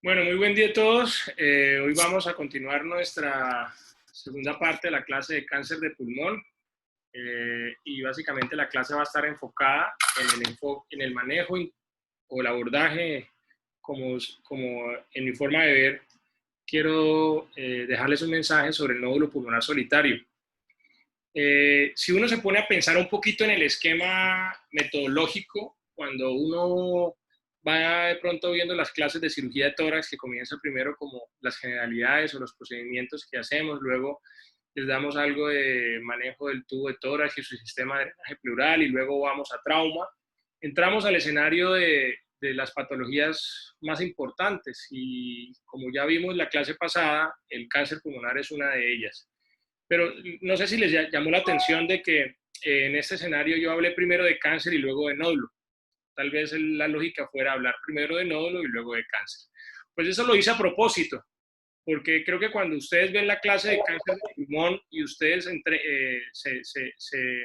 Bueno, muy buen día a todos. Hoy vamos a continuar nuestra segunda parte de la clase de cáncer de pulmón y básicamente la clase va a estar enfocada en el manejo o el abordaje como en mi forma de ver. Quiero dejarles un mensaje sobre el nódulo pulmonar solitario. Si uno se pone a pensar un poquito en el esquema metodológico, cuando uno va de pronto viendo las clases de cirugía de tórax, que comienza primero como las generalidades o los procedimientos que hacemos, luego les damos algo de manejo del tubo de tórax y su sistema de drenaje pleural, y luego vamos a trauma. Entramos al escenario de las patologías más importantes, y como ya vimos en la clase pasada, el cáncer pulmonar es una de ellas. Pero no sé si les llamó la atención de que en este escenario yo hablé primero de cáncer y luego de nódulo. Tal vez la lógica fuera hablar primero de nódulo y luego de cáncer. Pues eso lo hice a propósito, porque creo que cuando ustedes ven la clase de cáncer de pulmón y ustedes se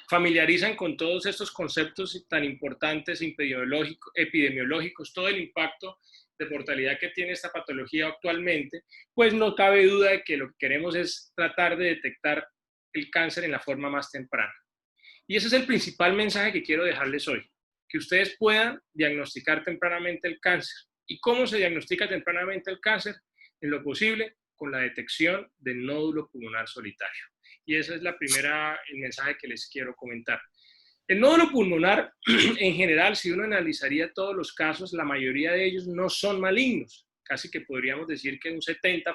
familiarizan con todos estos conceptos tan importantes, epidemiológicos, todo el impacto de mortalidad que tiene esta patología actualmente, pues no cabe duda de que lo que queremos es tratar de detectar el cáncer en la forma más temprana. Y ese es el principal mensaje que quiero dejarles hoy, que ustedes puedan diagnosticar tempranamente el cáncer. ¿Y cómo se diagnostica tempranamente el cáncer? En lo posible, con la detección del nódulo pulmonar solitario. Y ese es el mensaje que les quiero comentar. El nódulo pulmonar, en general, si uno analizaría todos los casos, la mayoría de ellos no son malignos. Casi que podríamos decir que un 70%,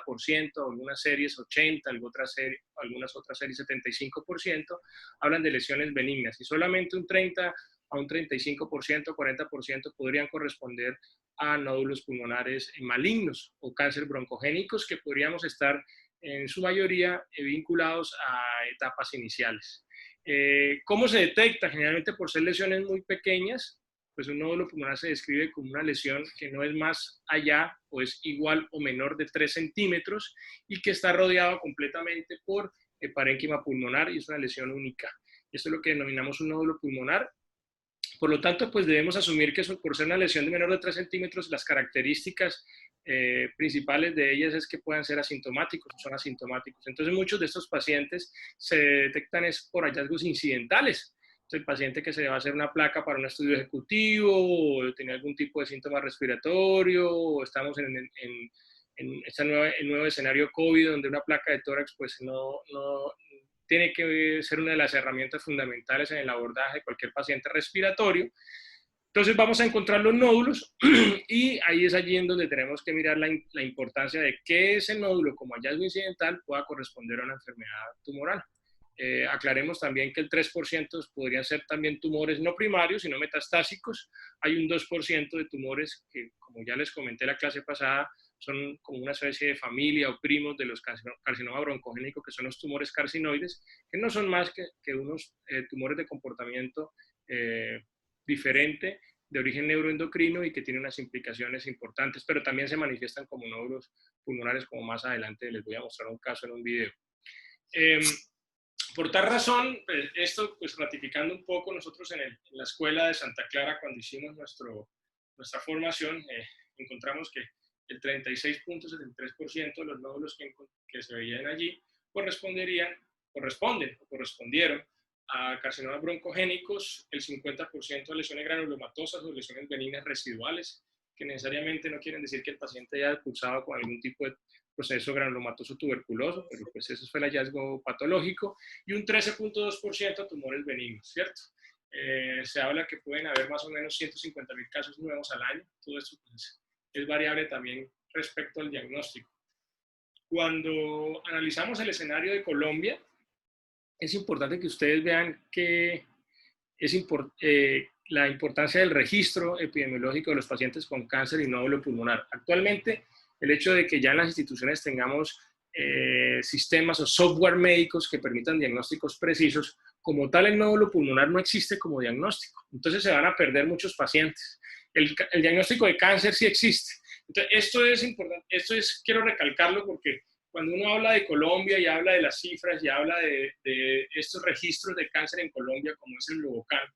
algunas series 80%, algunas otras series 75%, hablan de lesiones benignas. Y solamente un 30 a un 35%, 40% podrían corresponder a nódulos pulmonares malignos o cáncer broncogénicos, que podríamos estar en su mayoría vinculados a etapas iniciales. ¿Cómo se detecta? Generalmente por ser lesiones muy pequeñas, pues un nódulo pulmonar se describe como una lesión que no es más allá o es igual o menor de 3 centímetros y que está rodeado completamente por parénquima pulmonar, y es una lesión única. Esto es lo que denominamos un nódulo pulmonar. Por lo tanto, pues debemos asumir que por ser una lesión de menor de 3 centímetros, las características principales de ellas es que puedan ser asintomáticos o son asintomáticos. Entonces, muchos de estos pacientes se detectan es por hallazgos incidentales. Entonces, el paciente que se va a hacer una placa para un estudio ejecutivo, o tiene algún tipo de síntoma respiratorio, o estamos en este nuevo escenario COVID, donde una placa de tórax pues no tiene que ser una de las herramientas fundamentales en el abordaje de cualquier paciente respiratorio. Entonces vamos a encontrar los nódulos y ahí es allí en donde tenemos que mirar la importancia de que ese nódulo como hallazgo incidental pueda corresponder a una enfermedad tumoral. Aclaremos también que el 3% podrían ser también tumores no primarios, sino metastásicos. Hay un 2% de tumores que, como ya les comenté la clase pasada, son como una especie de familia o primos de los carcinoma broncogénicos, que son los tumores carcinoides, que no son más que unos tumores de comportamiento diferente, de origen neuroendocrino, y que tienen unas implicaciones importantes, pero también se manifiestan como nódulos pulmonares, como más adelante les voy a mostrar un caso en un video. Por tal razón, pues, esto pues ratificando un poco, nosotros en la escuela de Santa Clara, cuando hicimos nuestra formación, encontramos que el 36.73% de los nódulos que se veían allí correspondieron a carcinomas broncogénicos, el 50% a lesiones granulomatosas o lesiones benignas residuales, que necesariamente no quieren decir que el paciente haya cursado con algún tipo de proceso granulomatoso tuberculoso, pero pues ese fue el hallazgo patológico, y un 13.2% tumores benignos, ¿cierto? Se habla que pueden haber más o menos 150.000 casos nuevos al año. Todo esto pues, es variable también respecto al diagnóstico. Cuando analizamos el escenario de Colombia, es importante que ustedes vean que la importancia del registro epidemiológico de los pacientes con cáncer y nódulo pulmonar. Actualmente, el hecho de que ya en las instituciones tengamos sistemas o software médicos que permitan diagnósticos precisos, como tal el nódulo pulmonar no existe como diagnóstico. Entonces se van a perder muchos pacientes. El diagnóstico de cáncer sí existe. Entonces, esto es importante, quiero recalcarlo, porque cuando uno habla de Colombia y habla de las cifras y habla de estos registros de cáncer en Colombia, como es el Globocan,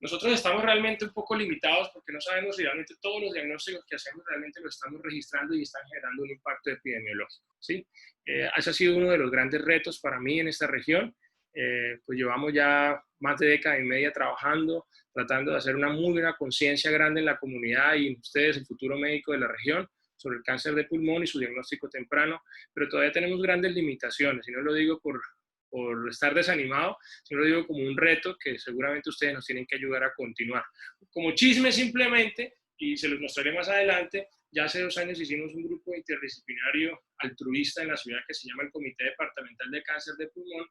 Nosotros estamos realmente un poco limitados porque no sabemos si realmente todos los diagnósticos que hacemos realmente los estamos registrando y están generando un impacto epidemiológico, ¿sí? Ese ha sido uno de los grandes retos para mí en esta región. Pues llevamos ya más de década y media trabajando, tratando de hacer una muy buena conciencia grande en la comunidad y en ustedes, el futuro médico de la región, sobre el cáncer de pulmón y su diagnóstico temprano, pero todavía tenemos grandes limitaciones, y no lo digo por estar desanimado, sino lo digo como un reto que seguramente ustedes nos tienen que ayudar a continuar. Como chisme simplemente, y se los mostraré más adelante, ya hace 2 años hicimos un grupo interdisciplinario altruista en la ciudad que se llama el Comité Departamental de Cáncer de Pulmón,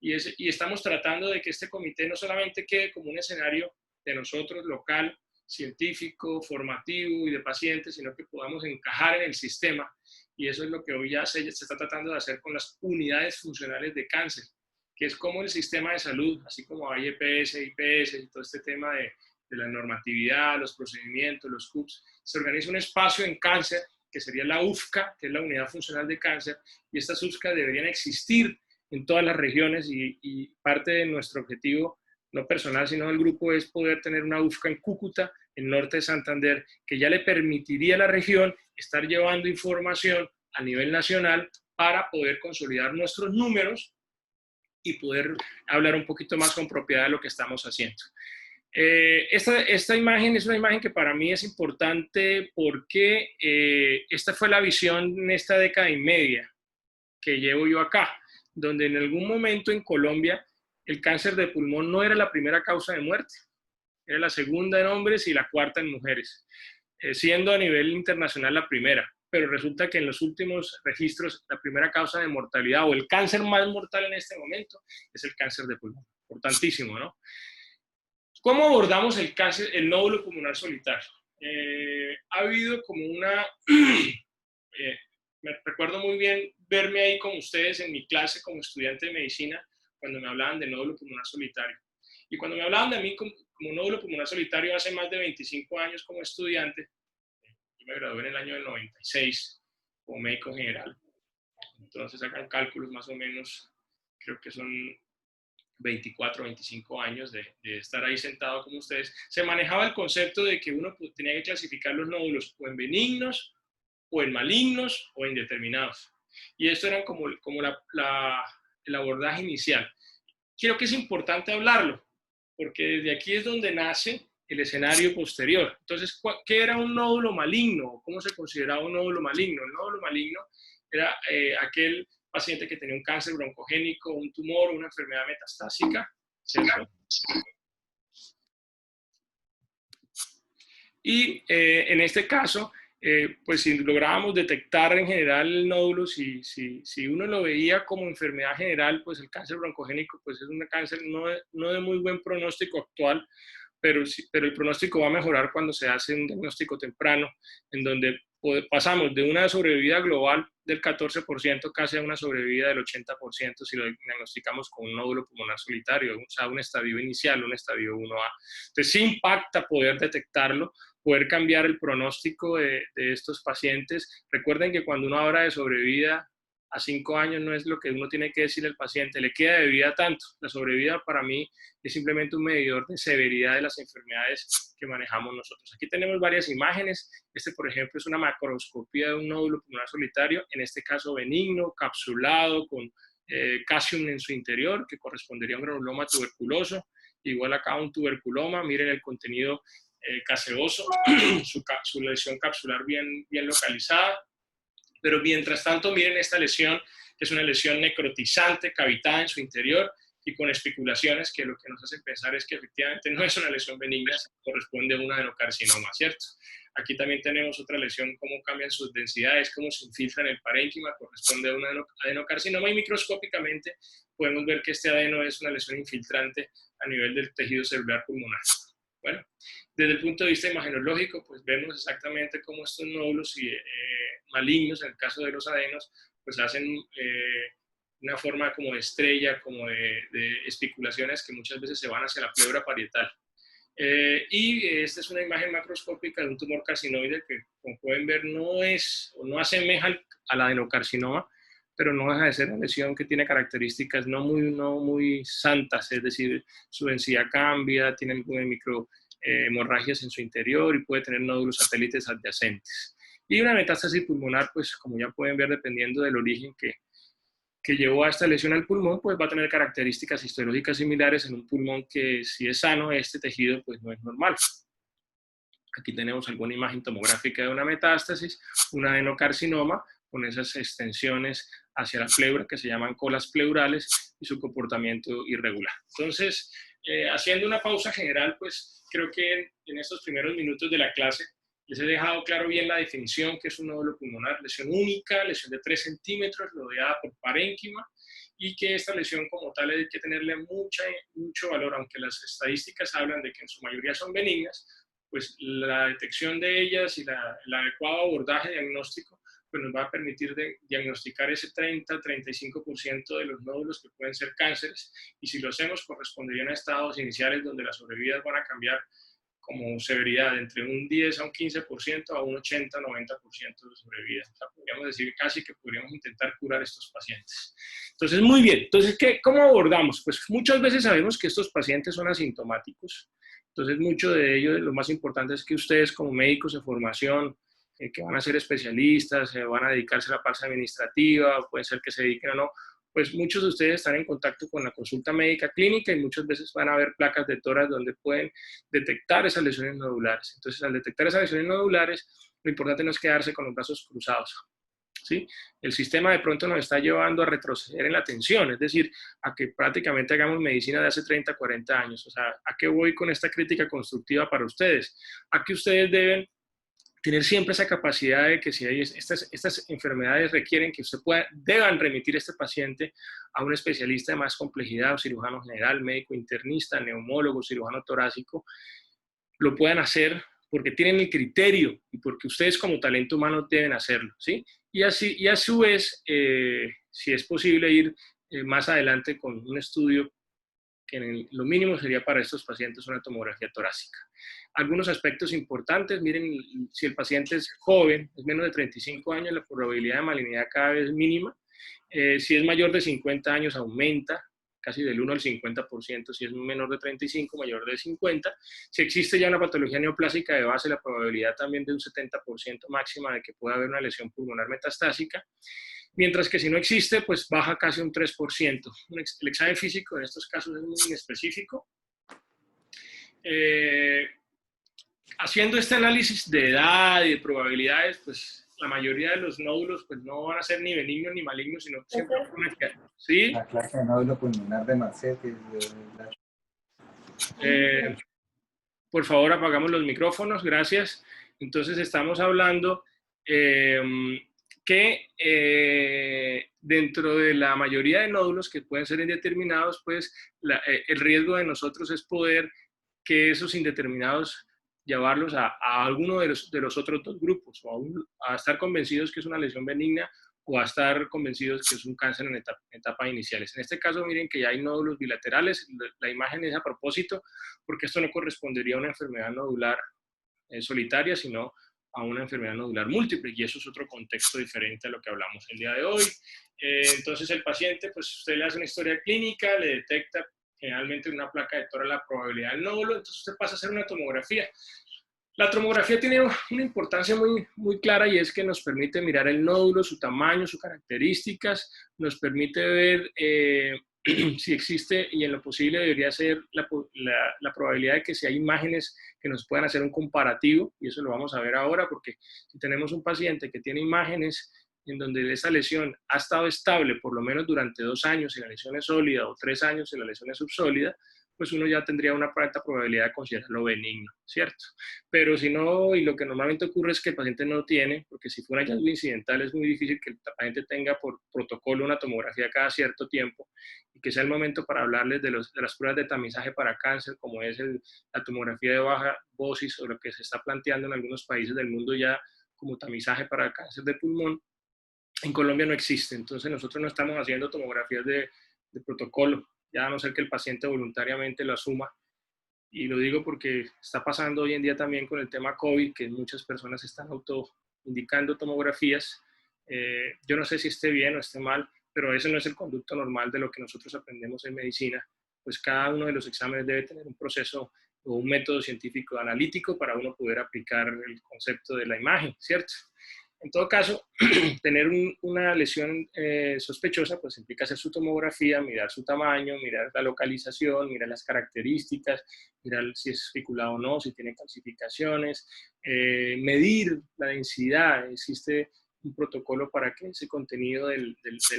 y estamos tratando de que este comité no solamente quede como un escenario de nosotros local, científico, formativo y de pacientes, sino que podamos encajar en el sistema. Y eso es lo que hoy ya se está tratando de hacer con las unidades funcionales de cáncer, que es como el sistema de salud, así como hay EPS, IPS y todo este tema de la normatividad, los procedimientos, los CUPS, se organiza un espacio en cáncer, que sería la UFCA, que es la Unidad Funcional de Cáncer, y estas UFCA deberían existir en todas las regiones, y parte de nuestro objetivo, no personal, sino del grupo, es poder tener una UFCA en Cúcuta, en norte de Santander, que ya le permitiría a la región estar llevando información a nivel nacional para poder consolidar nuestros números y poder hablar un poquito más con propiedad de lo que estamos haciendo. Esta imagen es una imagen que para mí es importante porque esta fue la visión en esta década y media que llevo yo acá, donde en algún momento en Colombia el cáncer de pulmón no era la primera causa de muerte, era la segunda en hombres y la cuarta en mujeres, siendo a nivel internacional la primera. Pero resulta que en los últimos registros la primera causa de mortalidad o el cáncer más mortal en este momento es el cáncer de pulmón. Importantísimo, ¿no? ¿Cómo abordamos el cáncer, el nódulo pulmonar solitario? Ha habido como una... me recuerdo muy bien verme ahí con ustedes en mi clase como estudiante de medicina cuando me hablaban de nódulo pulmonar solitario. Y cuando me hablaban de mí como nódulo pulmonar solitario hace más de 25 años como estudiante, yo me gradué en el año del 96 como médico general. Entonces sacan cálculos más o menos, creo que son 24, 25 años de estar ahí sentado como ustedes. Se manejaba el concepto de que uno tenía que clasificar los nódulos o en benignos, o en malignos, o indeterminados. Y esto era como el abordaje inicial. Creo que es importante hablarlo, porque desde aquí es donde nace el escenario posterior. Entonces, ¿qué era un nódulo maligno? ¿Cómo se consideraba un nódulo maligno? El nódulo maligno era aquel paciente que tenía un cáncer broncogénico, un tumor, una enfermedad metastásica, ¿cierto? Y en este caso, pues si lográbamos detectar en general el nódulo, si uno lo veía como enfermedad general, pues el cáncer broncogénico pues es un cáncer no de muy buen pronóstico actual, pero el pronóstico va a mejorar cuando se hace un diagnóstico temprano, en donde pasamos de una sobrevida global del 14% casi a una sobrevida del 80% si lo diagnosticamos con un nódulo pulmonar solitario, o sea, un estadio inicial, un estadio 1A. Entonces sí impacta poder detectarlo, poder cambiar el pronóstico de estos pacientes. Recuerden que cuando uno habla de sobrevida a 5 años no es lo que uno tiene que decir al paciente, le queda de vida tanto. La sobrevida para mí es simplemente un medidor de severidad de las enfermedades que manejamos nosotros. Aquí tenemos varias imágenes. Este, por ejemplo, es una macroscopía de un nódulo pulmonar solitario, en este caso benigno, capsulado, con casium en su interior, que correspondería a un granuloma tuberculoso. Igual acá un tuberculoma, miren el contenido caseoso, su lesión capsular bien localizada. Pero mientras tanto, miren esta lesión, que es una lesión necrotizante, cavitada en su interior y con especulaciones que lo que nos hace pensar es que efectivamente no es una lesión benigna, corresponde a un adenocarcinoma, ¿cierto? Aquí también tenemos otra lesión, cómo cambian sus densidades, cómo se infiltra en el parénquima, corresponde a un adenocarcinoma, y microscópicamente podemos ver que este adeno es una lesión infiltrante a nivel del tejido celular pulmonar. Bueno, desde el punto de vista imagenológico, pues vemos exactamente cómo estos nódulos malignos, en el caso de los adenos, pues hacen una forma como de estrella, como de especulaciones que muchas veces se van hacia la pleura parietal. Y esta es una imagen macroscópica de un tumor carcinoide que, como pueden ver, no asemeja al adenocarcinoma, pero no deja de ser una lesión que tiene características no muy santas, es decir, su densidad cambia, tiene algunas micro hemorragias en su interior y puede tener nódulos satélites adyacentes. Y una metástasis pulmonar, pues como ya pueden ver, dependiendo del origen que llevó a esta lesión al pulmón, pues va a tener características histológicas similares en un pulmón que, si es sano, este tejido pues no es normal. Aquí tenemos alguna imagen tomográfica de una metástasis, un adenocarcinoma con esas extensiones hacia la pleura que se llaman colas pleurales y su comportamiento irregular. Entonces, haciendo una pausa general, pues creo que en estos primeros minutos de la clase les he dejado claro bien la definición que es un nódulo pulmonar, lesión única, lesión de 3 centímetros rodeada por parénquima, y que esta lesión como tal hay que tenerle mucho valor, aunque las estadísticas hablan de que en su mayoría son benignas, pues la detección de ellas y el adecuado abordaje diagnóstico pues nos va a permitir diagnosticar ese 30-35% de los nódulos que pueden ser cánceres, y si lo hacemos corresponderían a estados iniciales donde las sobrevidas van a cambiar como severidad entre un 10 a un 15% a un 80-90% de sobrevida. O sea, podríamos decir casi que podríamos intentar curar estos pacientes. Entonces, muy bien. Entonces, ¿cómo abordamos? Pues muchas veces sabemos que estos pacientes son asintomáticos. Entonces, mucho de ello, lo más importante es que ustedes como médicos de formación, que van a ser especialistas, van a dedicarse a la parte administrativa, puede ser que se dediquen o no, pues muchos de ustedes están en contacto con la consulta médica clínica y muchas veces van a ver placas de tórax donde pueden detectar esas lesiones nodulares. Entonces, al detectar esas lesiones nodulares, lo importante no es quedarse con los brazos cruzados, ¿sí? El sistema de pronto nos está llevando a retroceder en la atención, es decir, a que prácticamente hagamos medicina de hace 30, 40 años. O sea, ¿a qué voy con esta crítica constructiva para ustedes? A que ustedes deben tener siempre esa capacidad de que si hay estas enfermedades requieren que usted deban remitir a este paciente a un especialista de más complejidad, o cirujano general, médico internista, neumólogo, cirujano torácico, lo puedan hacer porque tienen el criterio y porque ustedes como talento humano deben hacerlo, ¿sí? Y a su vez, si es posible ir más adelante con un estudio que lo mínimo sería para estos pacientes una tomografía torácica. Algunos aspectos importantes, miren, si el paciente es joven, es menos de 35 años, la probabilidad de malignidad cada vez es mínima. Si es mayor de 50 años, aumenta casi del 1 al 50%, si es menor de 35, mayor de 50. Si existe ya una patología neoplásica de base, la probabilidad también de un 70% máxima de que pueda haber una lesión pulmonar metastásica. Mientras que si no existe, pues baja casi un 3%. El examen físico en estos casos es muy inespecífico. Haciendo este análisis de edad y de probabilidades, pues la mayoría de los nódulos pues no van a ser ni benignos ni malignos, sino siempre van a quedar. ¿Sí? La clase de nódulo pulmonar de Marcetti. Por favor, apagamos los micrófonos, gracias. Entonces estamos hablando que dentro de la mayoría de nódulos que pueden ser indeterminados, pues el riesgo de nosotros es poder que esos indeterminados llevarlos a alguno de los otros dos grupos, o a estar convencidos que es una lesión benigna o a estar convencidos que es un cáncer en etapas iniciales. En este caso, miren que ya hay nódulos bilaterales. La imagen es a propósito porque esto no correspondería a una enfermedad nodular solitaria, sino a una enfermedad nodular múltiple, y eso es otro contexto diferente a lo que hablamos el día de hoy. Entonces el paciente, pues usted le hace una historia clínica, le detecta generalmente una placa de tórax la probabilidad del nódulo, entonces usted pasa a hacer una tomografía. La tomografía tiene una importancia muy clara, y es que nos permite mirar el nódulo, su tamaño, sus características, nos permite ver si existe, y en lo posible debería ser la probabilidad de que si hay imágenes que nos puedan hacer un comparativo, y eso lo vamos a ver ahora, porque si tenemos un paciente que tiene imágenes en donde esa lesión ha estado estable por lo menos durante 2 años y la lesión es sólida, o 3 años y la lesión es subsólida, pues uno ya tendría una alta probabilidad de considerarlo benigno, ¿cierto? Pero si no, y lo que normalmente ocurre es que el paciente no tiene, porque si fuera hallazgo incidental es muy difícil que el paciente tenga por protocolo una tomografía cada cierto tiempo, y que sea el momento para hablarles de las pruebas de tamizaje para cáncer, como es la tomografía de baja dosis, o lo que se está planteando en algunos países del mundo ya como tamizaje para cáncer de pulmón. En Colombia no existe, entonces nosotros no estamos haciendo tomografías de protocolo, ya a no ser que el paciente voluntariamente lo asuma. Y lo digo porque está pasando hoy en día también con el tema COVID, que muchas personas están autoindicando tomografías Yo no sé si esté bien o esté mal, pero ese no es el conducto normal de lo que nosotros aprendemos en medicina. Pues cada uno de los exámenes debe tener un proceso o un método científico analítico para uno poder aplicar el concepto de la imagen, ¿cierto? En todo caso, tener una lesión sospechosa pues implica hacer su tomografía, mirar su tamaño, mirar la localización, mirar las características, mirar si es especulado o no, si tiene calcificaciones, medir la densidad. Existe un protocolo para que ese contenido del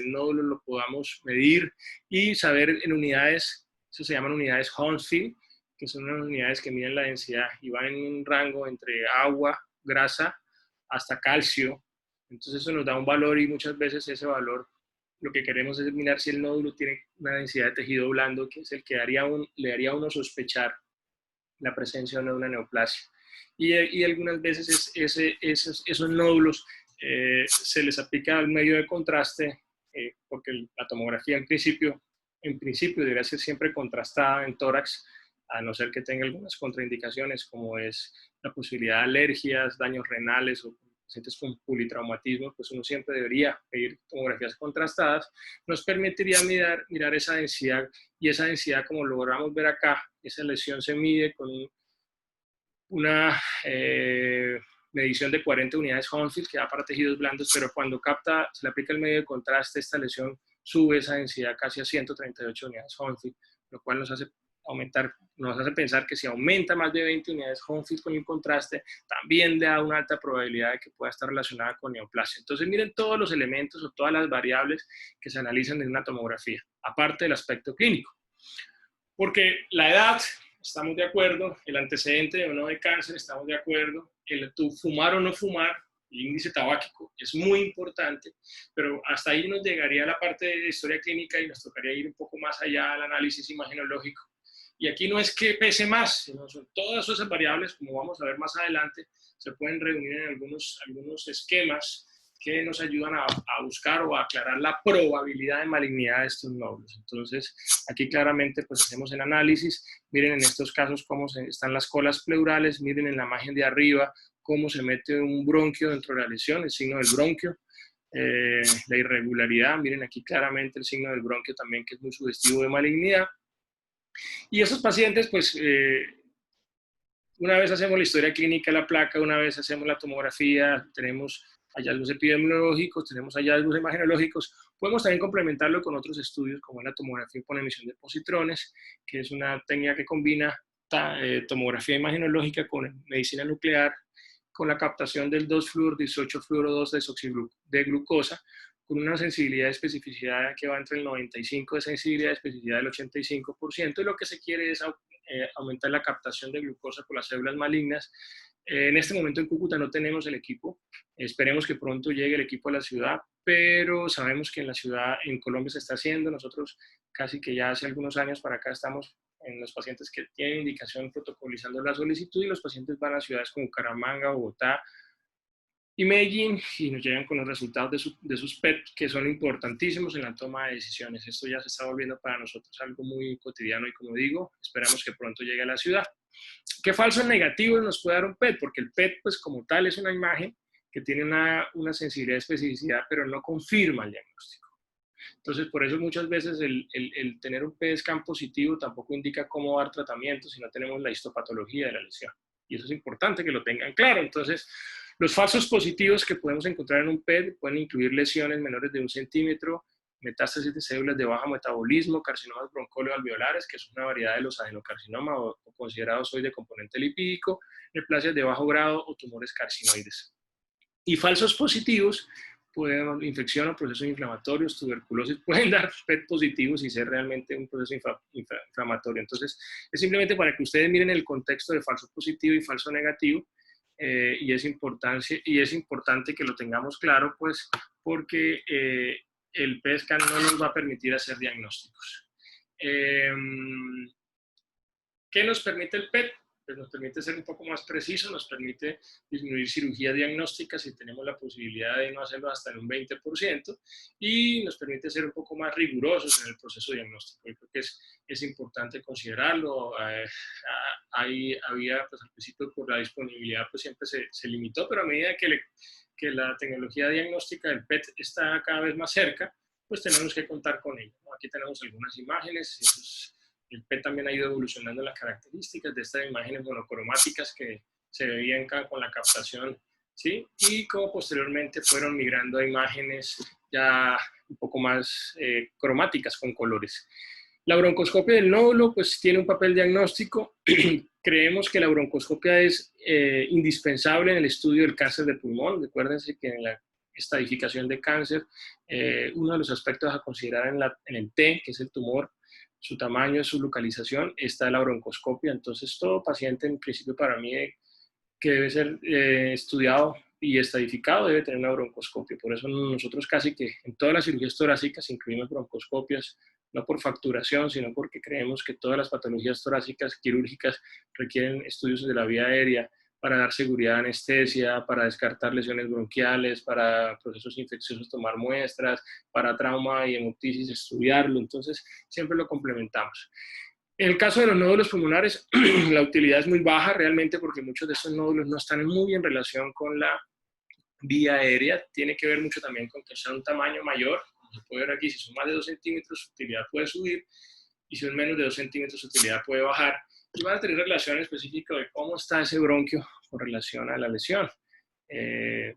nódulo lo podamos medir y saber en unidades, eso se llaman unidades Hounsfield, que son unas unidades que miden la densidad y van en un rango entre agua, grasa, hasta calcio. Entonces eso nos da un valor y muchas veces ese valor lo que queremos es mirar si el nódulo tiene una densidad de tejido blando, que es el que le haría a uno sospechar la presencia de una neoplasia. Y algunas veces esos nódulos se les aplica el medio de contraste, porque la tomografía en principio debería ser siempre contrastada en tórax, a no ser que tenga algunas contraindicaciones, como es la posibilidad de alergias, daños renales o pacientes con politraumatismo, pues uno siempre debería pedir tomografías contrastadas. Nos permitiría mirar esa densidad, y esa densidad, como logramos ver acá, esa lesión se mide con una medición de 40 unidades Hounsfield que da para tejidos blandos, pero cuando se le aplica el medio de contraste, esta lesión sube esa densidad casi a 138 unidades Hounsfield, lo cual nos hace pensar que si aumenta más de 20 unidades Hounsfield con el contraste, también le da una alta probabilidad de que pueda estar relacionada con neoplasia. Entonces miren todos los elementos o todas las variables que se analizan en una tomografía, aparte del aspecto clínico. Porque la edad, estamos de acuerdo, el antecedente o no de cáncer, estamos de acuerdo, el fumar o no fumar, el índice tabáquico es muy importante, pero hasta ahí nos llegaría la parte de historia clínica y nos tocaría ir un poco más allá al análisis imagenológico. Y aquí no es que pese más, sino son todas esas variables, como vamos a ver más adelante, se pueden reunir en algunos esquemas que nos ayudan a buscar o a aclarar la probabilidad de malignidad de estos nódulos. Entonces, aquí claramente pues hacemos el análisis, miren en estos casos cómo están las colas pleurales, miren en la imagen de arriba cómo se mete un bronquio dentro de la lesión, el signo del bronquio, la irregularidad, miren aquí claramente el signo del bronquio también, que es muy sugestivo de malignidad. Y esos pacientes, pues, una vez hacemos la historia clínica de la placa, una vez hacemos la tomografía, tenemos hallazgos epidemiológicos, tenemos hallazgos imagenológicos, podemos también complementarlo con otros estudios como la tomografía con emisión de positrones, que es una técnica que combina tomografía imagenológica con medicina nuclear, con la captación del 2-fluor-18-fluoro-2 de glucosa, con una sensibilidad de especificidad que va entre el 95% de sensibilidad y especificidad del 85%, y lo que se quiere es aumentar la captación de glucosa por las células malignas. En este momento en Cúcuta no tenemos el equipo, esperemos que pronto llegue el equipo a la ciudad, pero sabemos que en la ciudad, en Colombia se está haciendo, nosotros casi que ya hace algunos años para acá estamos en los pacientes que tienen indicación protocolizando la solicitud, y los pacientes van a ciudades como Bucaramanga, Bogotá y Medellín, y nos llegan con los resultados de sus PET, que son importantísimos en la toma de decisiones. Esto ya se está volviendo para nosotros algo muy cotidiano, y como digo, esperamos que pronto llegue a la ciudad. ¿Qué falsos negativos nos puede dar un PET? Porque el PET, pues como tal, es una imagen que tiene una sensibilidad y especificidad, pero no confirma el diagnóstico. Entonces, por eso muchas veces el tener un PET scan positivo tampoco indica cómo dar tratamiento si no tenemos la histopatología de la lesión. Y eso es importante que lo tengan claro. Entonces, los falsos positivos que podemos encontrar en un PET pueden incluir lesiones menores de 1 centímetro, metástasis de células de bajo metabolismo, carcinomas broncóleo-alveolares, que es una variedad de los adenocarcinomas o considerados hoy de componente lipídico, neoplasias de bajo grado o tumores carcinoides. Y falsos positivos, pueden infección o procesos inflamatorios, tuberculosis, pueden dar PET positivos y ser realmente un proceso inflamatorio. Entonces, es simplemente para que ustedes miren el contexto de falso positivo y falso negativo, y es importante que lo tengamos claro, pues, porque el PET scan no nos va a permitir hacer diagnósticos. ¿Qué nos permite el PET? pues nos permite ser un poco más preciso, nos permite disminuir cirugía diagnóstica si tenemos la posibilidad de no hacerlo hasta en un 20% y nos permite ser un poco más rigurosos en el proceso diagnóstico. Yo creo que es importante considerarlo. Había, pues al principio por la disponibilidad, pues siempre se limitó, pero a medida que la tecnología diagnóstica del PET está cada vez más cerca, pues tenemos que contar con ello, ¿no? Aquí tenemos algunas imágenes, el PET también ha ido evolucionando las características de estas imágenes monocromáticas que se veían con la captación, ¿sí? Y como posteriormente fueron migrando a imágenes ya un poco más cromáticas con colores. La broncoscopia del nódulo pues tiene un papel diagnóstico. Creemos que la broncoscopia es indispensable en el estudio del cáncer de pulmón. Recuérdense que en la estadificación de cáncer, uno de los aspectos a considerar en el T, que es el tumor, su tamaño, su localización, está la broncoscopia. Entonces, todo paciente, en principio, para mí, que debe ser estudiado y estadificado, debe tener una broncoscopia. Por eso nosotros casi que en todas las cirugías torácicas incluimos broncoscopias, no por facturación, sino porque creemos que todas las patologías torácicas quirúrgicas requieren estudios de la vía aérea para dar seguridad de anestesia, para descartar lesiones bronquiales, para procesos infecciosos tomar muestras, para trauma y hemoptisis estudiarlo. Entonces, siempre lo complementamos. En el caso de los nódulos pulmonares, la utilidad es muy baja realmente porque muchos de estos nódulos no están muy en relación con la vía aérea. Tiene que ver mucho también con que sea un tamaño mayor. Como se puede ver aquí, si son más de 2 centímetros, su utilidad puede subir, y si son menos de 2 centímetros, su utilidad puede bajar. Y van a tener relación específica de cómo está ese bronquio con relación a la lesión.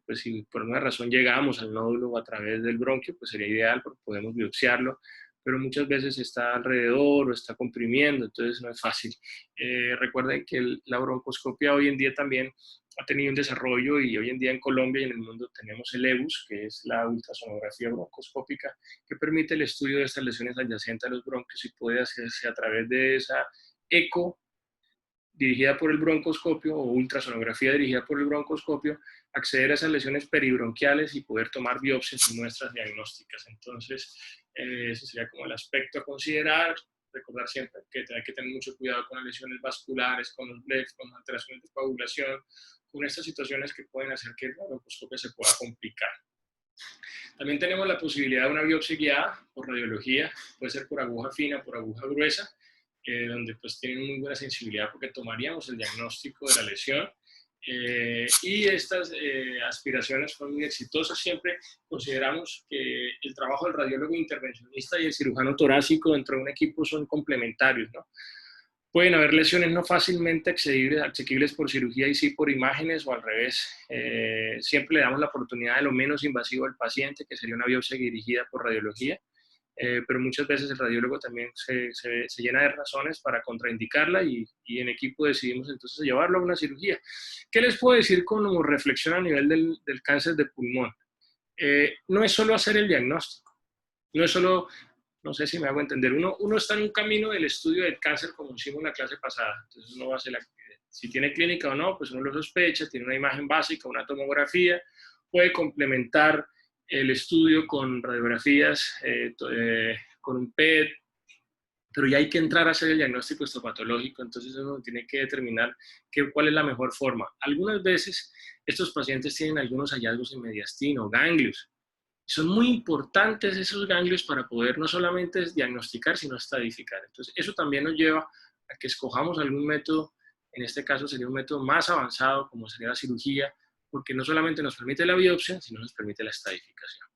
Pues si por una razón llegamos al nódulo a través del bronquio, pues sería ideal porque podemos biopsiarlo, pero muchas veces está alrededor o está comprimiendo, entonces no es fácil. Recuerden que la broncoscopia hoy en día también ha tenido un desarrollo y hoy en día en Colombia y en el mundo tenemos el EBUS, que es la ultrasonografía broncoscópica, que permite el estudio de estas lesiones adyacentes a los bronquios y puede hacerse a través de esa eco dirigida por el broncoscopio o ultrasonografía dirigida por el broncoscopio, acceder a esas lesiones peribronquiales y poder tomar biopsias y muestras diagnósticas. Entonces, ese sería como el aspecto a considerar. Recordar siempre que hay que tener mucho cuidado con las lesiones vasculares, con los bleps, con las alteraciones de coagulación, con estas situaciones que pueden hacer que la broncoscopia se pueda complicar. También tenemos la posibilidad de una biopsia guiada por radiología, puede ser por aguja fina, por aguja gruesa, donde pues tienen muy buena sensibilidad porque tomaríamos el diagnóstico de la lesión. Y estas aspiraciones fueron muy exitosas. Siempre consideramos que el trabajo del radiólogo intervencionista y el cirujano torácico dentro de un equipo son complementarios, ¿no? Pueden haber lesiones no fácilmente asequibles por cirugía y sí por imágenes o al revés. Siempre le damos la oportunidad de lo menos invasivo al paciente, que sería una biopsia dirigida por radiología. Pero muchas veces el radiólogo también se llena de razones para contraindicarla y en equipo decidimos entonces llevarlo a una cirugía. ¿Qué les puedo decir como reflexión a nivel del cáncer de pulmón? No es solo hacer el diagnóstico, no es solo, no sé si me hago entender, uno está en un camino del estudio del cáncer como hicimos en la clase pasada, entonces uno va a hacer si tiene clínica o no, pues uno lo sospecha, tiene una imagen básica, una tomografía, puede complementar el estudio con radiografías, con un PET, pero ya hay que entrar a hacer el diagnóstico histopatológico, entonces uno tiene que determinar cuál es la mejor forma. Algunas veces estos pacientes tienen algunos hallazgos en mediastino, ganglios. Son muy importantes esos ganglios para poder no solamente diagnosticar, sino estadificar. Entonces eso también nos lleva a que escojamos algún método, en este caso sería un método más avanzado, como sería la cirugía, porque no solamente nos permite la biopsia, sino nos permite la estadificación.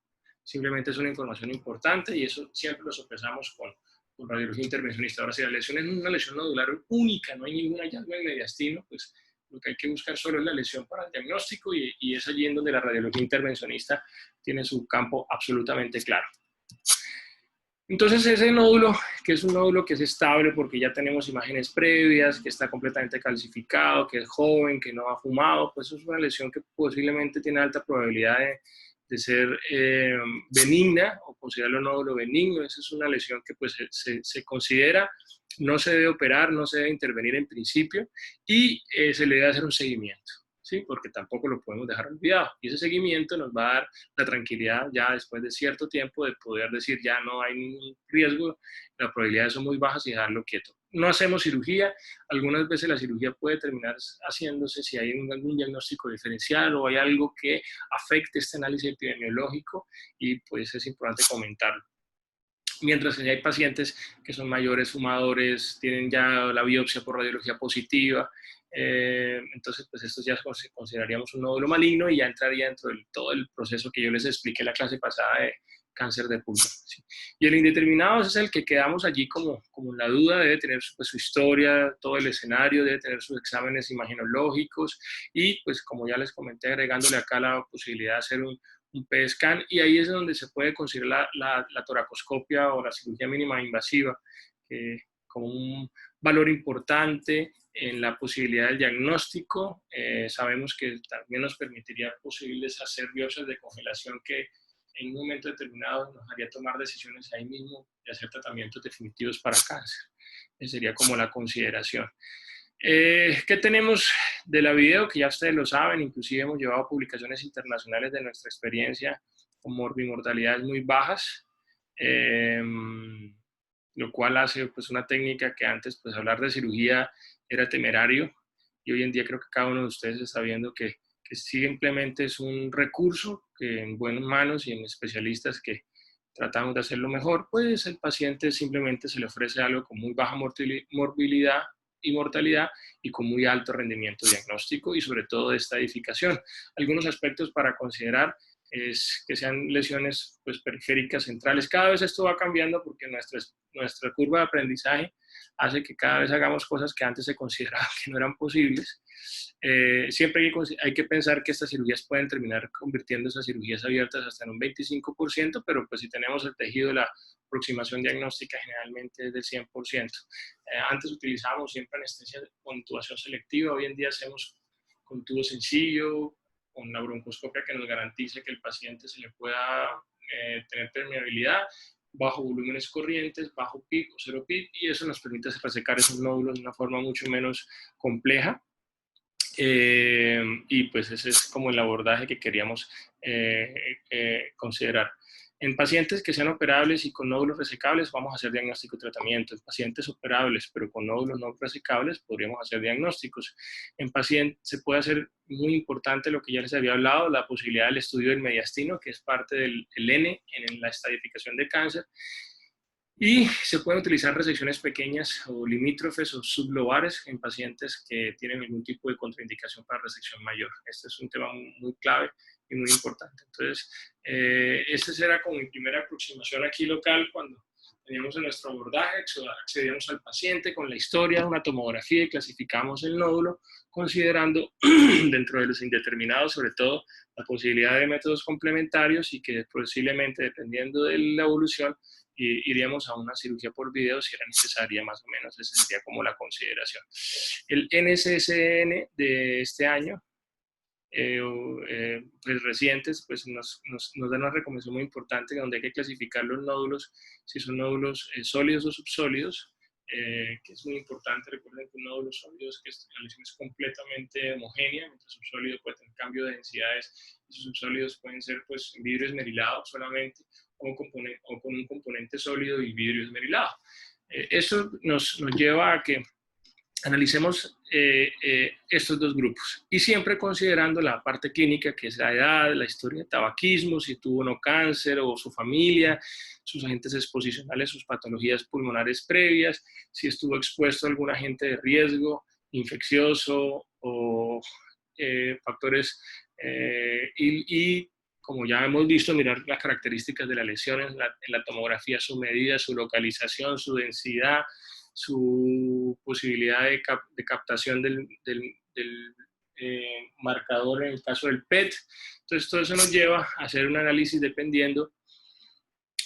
Simplemente es una información importante y eso siempre lo sopesamos con radiología intervencionista. Ahora, si la lesión es una lesión nodular única, no hay ningún hallazgo en mediastino, pues lo que hay que buscar solo es la lesión para el diagnóstico y es allí en donde la radiología intervencionista tiene su campo absolutamente claro. Entonces ese nódulo, que es un nódulo que es estable porque ya tenemos imágenes previas, que está completamente calcificado, que es joven, que no ha fumado, pues es una lesión que posiblemente tiene alta probabilidad de ser benigna o considerarlo un nódulo benigno. Esa es una lesión que pues se considera, no se debe operar, no se debe intervenir en principio y se le debe hacer un seguimiento. ¿sí? Porque tampoco lo podemos dejar olvidado. Y ese seguimiento nos va a dar la tranquilidad ya después de cierto tiempo de poder decir ya no hay ningún riesgo, las probabilidades son muy bajas y dejarlo quieto. No hacemos cirugía, algunas veces la cirugía puede terminar haciéndose si hay algún diagnóstico diferencial o hay algo que afecte este análisis epidemiológico y pues es importante comentarlo. Mientras que ya hay pacientes que son mayores, fumadores, tienen ya la biopsia por radiología positiva, entonces pues esto ya consideraríamos un nódulo maligno y ya entraría dentro de todo el proceso que yo les expliqué en la clase pasada de cáncer de pulmón. ¿Sí? Y el indeterminado es el que quedamos allí como en la duda, debe tener pues, su historia, todo el escenario, debe tener sus exámenes imagenológicos y pues como ya les comenté, agregándole acá la posibilidad de hacer un PET scan, y ahí es donde se puede considerar la toracoscopia o la cirugía mínima invasiva como un valor importante en la posibilidad del diagnóstico. Sabemos que también nos permitiría posibles hacer biopsias de congelación que en un momento determinado nos haría tomar decisiones ahí mismo y hacer tratamientos definitivos para cáncer. Esa sería como la consideración. ¿Qué tenemos de la video? Que ya ustedes lo saben, inclusive hemos llevado publicaciones internacionales de nuestra experiencia con morbimortalidades muy bajas, lo cual hace pues, una técnica que antes pues, hablar de cirugía era temerario y hoy en día creo que cada uno de ustedes está viendo que simplemente es un recurso que en buenas manos y en especialistas que tratamos de hacerlo mejor, pues el paciente simplemente se le ofrece algo con muy baja morbilidad y mortalidad y con muy alto rendimiento diagnóstico y sobre todo de estadificación. Algunos aspectos para considerar es que sean lesiones pues, periféricas centrales. Cada vez esto va cambiando porque nuestra curva de aprendizaje hace que cada vez hagamos cosas que antes se consideraban que no eran posibles. Siempre hay que pensar que estas cirugías pueden terminar convirtiéndose a cirugías abiertas hasta en un 25%, pero pues si tenemos el tejido de la aproximación diagnóstica generalmente es del 100%. Antes utilizábamos siempre anestesia con intubación selectiva, hoy en día hacemos con tubo sencillo, con la broncoscopia que nos garantice que el paciente se le pueda tener permeabilidad, bajo volúmenes corrientes, bajo PIB o cero PIB, y eso nos permite resecar esos nódulos de una forma mucho menos compleja. Y pues ese es como el abordaje que queríamos considerar. En pacientes que sean operables y con nódulos resecables vamos a hacer diagnóstico y tratamiento. En pacientes operables pero con nódulos no resecables podríamos hacer diagnósticos. En pacientes se puede hacer muy importante lo que ya les había hablado, la posibilidad del estudio del mediastino, que es parte del N en la estadificación de cáncer. Y se pueden utilizar resecciones pequeñas o limítrofes o sublobares en pacientes que tienen algún tipo de contraindicación para resección mayor. Este es un tema muy clave y muy importante. Entonces, esta será como mi primera aproximación aquí local cuando teníamos en nuestro abordaje, accedíamos al paciente con la historia, una tomografía y clasificamos el nódulo, considerando dentro de los indeterminados, sobre todo, la posibilidad de métodos complementarios y que posiblemente, dependiendo de la evolución, iríamos a una cirugía por video si era necesaria, más o menos. Esa sería como la consideración. El NCCN de este año, pues recientes, pues nos da una recomendación muy importante donde hay que clasificar los nódulos, si son nódulos sólidos o subsólidos, que es muy importante. Recuerden que un nódulo sólido es que la lesión es completamente homogénea, mientras subsólido puede tener cambio de densidades. Esos subsólidos pueden ser pues vidrio esmerilado solamente o con un componente sólido y vidrio esmerilado. Eso nos lleva a que analicemos estos dos grupos y siempre considerando la parte clínica, que es la edad, la historia de tabaquismo, si tuvo o no cáncer o su familia, sus agentes exposicionales, sus patologías pulmonares previas, si estuvo expuesto a algún agente de riesgo infeccioso o factores y como ya hemos visto, mirar las características de las lesiones en la tomografía, su medida, su localización, su densidad, su posibilidad de captación del marcador en el caso del PET. Entonces, todo eso nos lleva a hacer un análisis dependiendo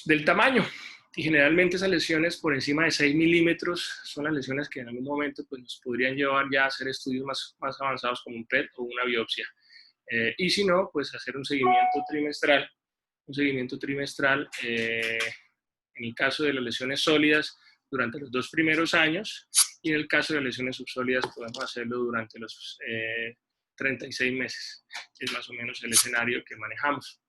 del tamaño. Y generalmente esas lesiones por encima de 6 milímetros son las lesiones que en algún momento pues, nos podrían llevar ya a hacer estudios más avanzados como un PET o una biopsia. Y si no, pues hacer un seguimiento trimestral. En el caso de las lesiones sólidas, durante los 2 primeros años, y en el caso de las lesiones subsólidas podemos hacerlo durante los 36 meses. Es más o menos el escenario que manejamos.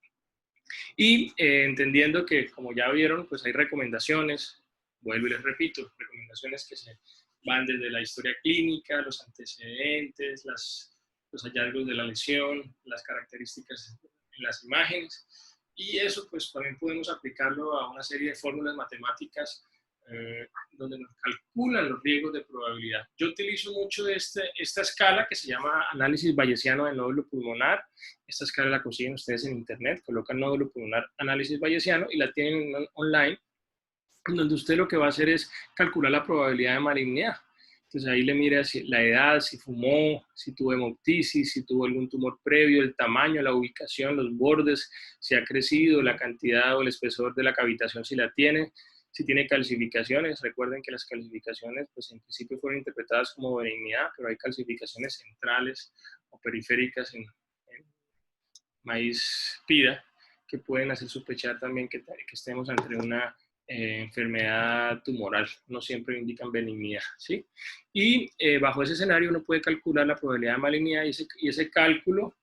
Y entendiendo que, como ya vieron, pues hay recomendaciones, vuelvo y les repito, recomendaciones que se van desde la historia clínica, los antecedentes, los hallazgos de la lesión, las características en las imágenes, y eso pues también podemos aplicarlo a una serie de fórmulas matemáticas donde nos calculan los riesgos de probabilidad. Yo utilizo mucho esta escala que se llama análisis bayesiano del nódulo pulmonar. Esta escala la consiguen ustedes en internet, colocan nódulo pulmonar análisis bayesiano y la tienen online, donde usted lo que va a hacer es calcular la probabilidad de malignidad. Entonces ahí le mira la edad, si fumó, si tuvo hemoptisis, si tuvo algún tumor previo, el tamaño, la ubicación, los bordes, si ha crecido, la cantidad o el espesor de la cavitación si la tiene, si tiene calcificaciones. Recuerden que las calcificaciones pues en principio fueron interpretadas como benignidad, pero hay calcificaciones centrales o periféricas en maíz pida que pueden hacer sospechar también que estemos ante una enfermedad tumoral, no siempre indican benignidad, ¿sí? Y bajo ese escenario uno puede calcular la probabilidad de malignidad y ese cálculo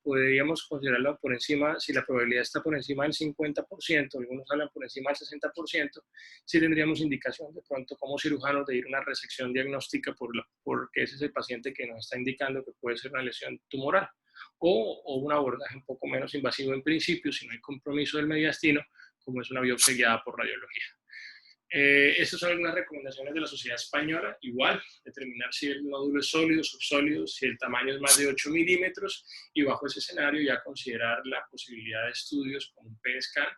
podríamos considerarlo por encima, si la probabilidad está por encima del 50%, algunos hablan por encima del 60%, sí tendríamos indicación de pronto como cirujanos de ir a una resección diagnóstica porque ese es el paciente que nos está indicando que puede ser una lesión tumoral. O un abordaje un poco menos invasivo en principio, si no hay compromiso del mediastino, como es una biopsia guiada por radiología. Estas son algunas recomendaciones de la Sociedad Española. Igual, determinar si el nódulo es sólido, subsólido, si el tamaño es más de 8 milímetros, y bajo ese escenario ya considerar la posibilidad de estudios como un PET-scan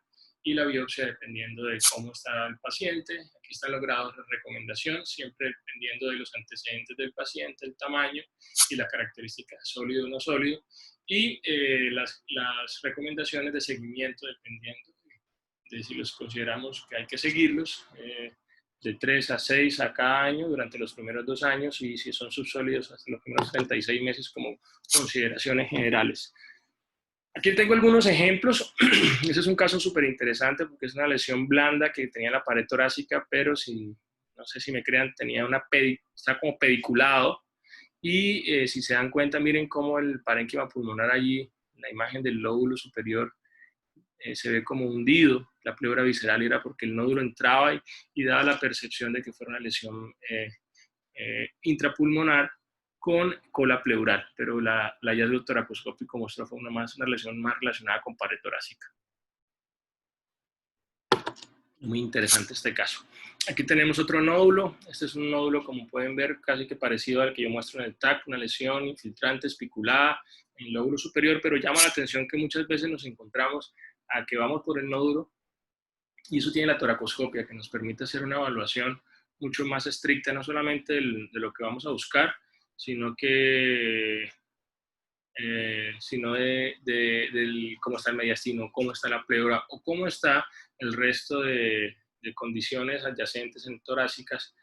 y la biopsia dependiendo de cómo está el paciente. Aquí están los grados de recomendación, siempre dependiendo de los antecedentes del paciente, el tamaño y la característica de sólido o no sólido, y las recomendaciones de seguimiento dependiendo de si los consideramos que hay que seguirlos, de 3 a 6 a cada año durante los primeros 2 años, y si son subsólidos hasta los primeros 36 meses como consideraciones generales. Aquí tengo algunos ejemplos. Ese es un caso súper interesante porque es una lesión blanda que tenía la pared torácica, pero no sé si me crean, está como pediculado, y si se dan cuenta, miren cómo el parénquima pulmonar allí, la imagen del lóbulo superior, se ve como hundido, la pleura visceral, era porque el nódulo entraba y daba la percepción de que fuera una lesión intrapulmonar con cola pleural, pero el hallazgo toracoscópico mostró fue una lesión más relacionada con pared torácica. Muy interesante este caso. Aquí tenemos otro nódulo. Este es un nódulo, como pueden ver, casi que parecido al que yo muestro en el TAC, una lesión infiltrante espiculada en el lóbulo superior, pero llama la atención que muchas veces nos encontramos a que vamos por el nódulo y eso tiene la toracoscopia, que nos permite hacer una evaluación mucho más estricta, no solamente de lo que vamos a buscar, sino de cómo está el mediastino, cómo está la pleura o cómo está el resto de condiciones adyacentes en torácicas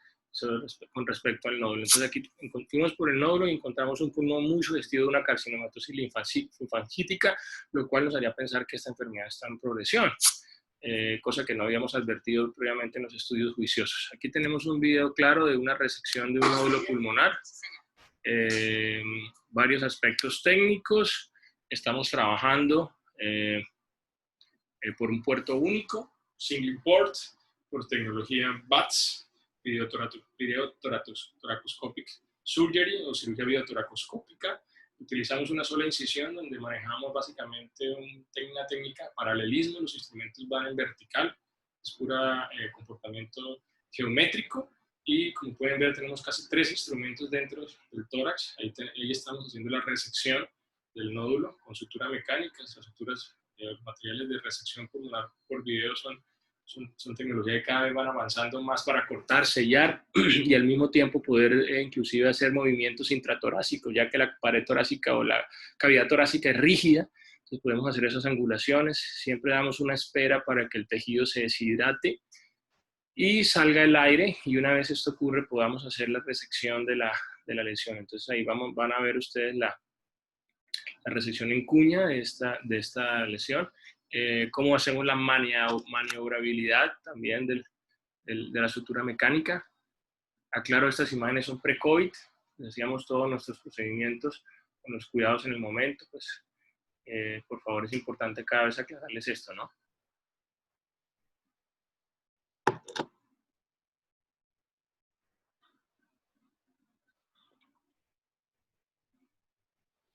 con respecto al nódulo. Entonces aquí fuimos por el nódulo y encontramos un pulmón muy sugestivo de una carcinomatosis linfangítica, lo cual nos haría pensar que esta enfermedad está en progresión. Cosa que no habíamos advertido previamente en los estudios juiciosos. Aquí tenemos un video claro de una resección de un nódulo pulmonar. Varios aspectos técnicos. Estamos trabajando por un puerto único, single port, por tecnología BATS, videotoracoscopic surgery o cirugía videotoracoscópica. Utilizamos una sola incisión donde manejamos básicamente una técnica de paralelismo. Los instrumentos van en vertical, es pura comportamiento geométrico, y como pueden ver tenemos casi 3 instrumentos dentro del tórax. Ahí estamos haciendo la resección del nódulo con sutura mecánica. Estas suturas, materiales de resección pulmonar por video son tecnologías que cada vez van avanzando más para cortar, sellar y al mismo tiempo poder inclusive hacer movimientos intratorácicos, ya que la pared torácica o la cavidad torácica es rígida. Entonces podemos hacer esas angulaciones. Siempre damos una espera para que el tejido se deshidrate y salga el aire, y una vez esto ocurre podamos hacer la resección de la lesión. Entonces ahí van a ver ustedes la resección en cuña de esta lesión. Cómo hacemos la maniobrabilidad también de la sutura mecánica. Aclaro, estas imágenes son pre-COVID, hacíamos todos nuestros procedimientos con los cuidados en el momento, pues por favor es importante cada vez aclararles esto, ¿no?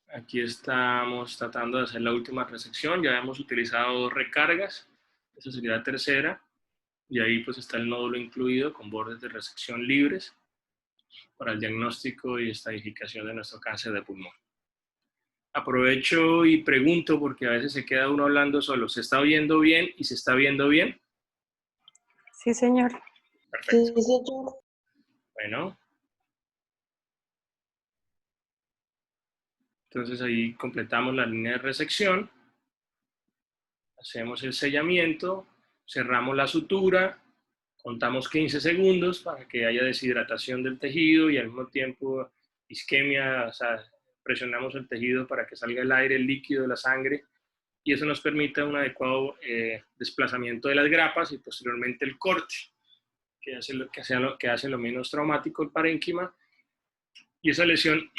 Aquí estamos tratando de hacer la última resección, ya hemos utilizado 2 recargas, esa sería la tercera, y ahí pues está el nódulo incluido con bordes de resección libres para el diagnóstico y estadificación de nuestro cáncer de pulmón. Aprovecho y pregunto porque a veces se queda uno hablando solo, ¿se está oyendo bien y se está viendo bien? Sí, señor. Perfecto. Sí, señor. Bueno. Entonces ahí completamos la línea de resección, hacemos el sellamiento, cerramos la sutura, contamos 15 segundos para que haya deshidratación del tejido y al mismo tiempo isquemia, o sea, presionamos el tejido para que salga el aire, el líquido de la sangre, y eso nos permite un adecuado desplazamiento de las grapas y posteriormente el corte, que hace lo menos traumático el parénquima. Y esa lesión,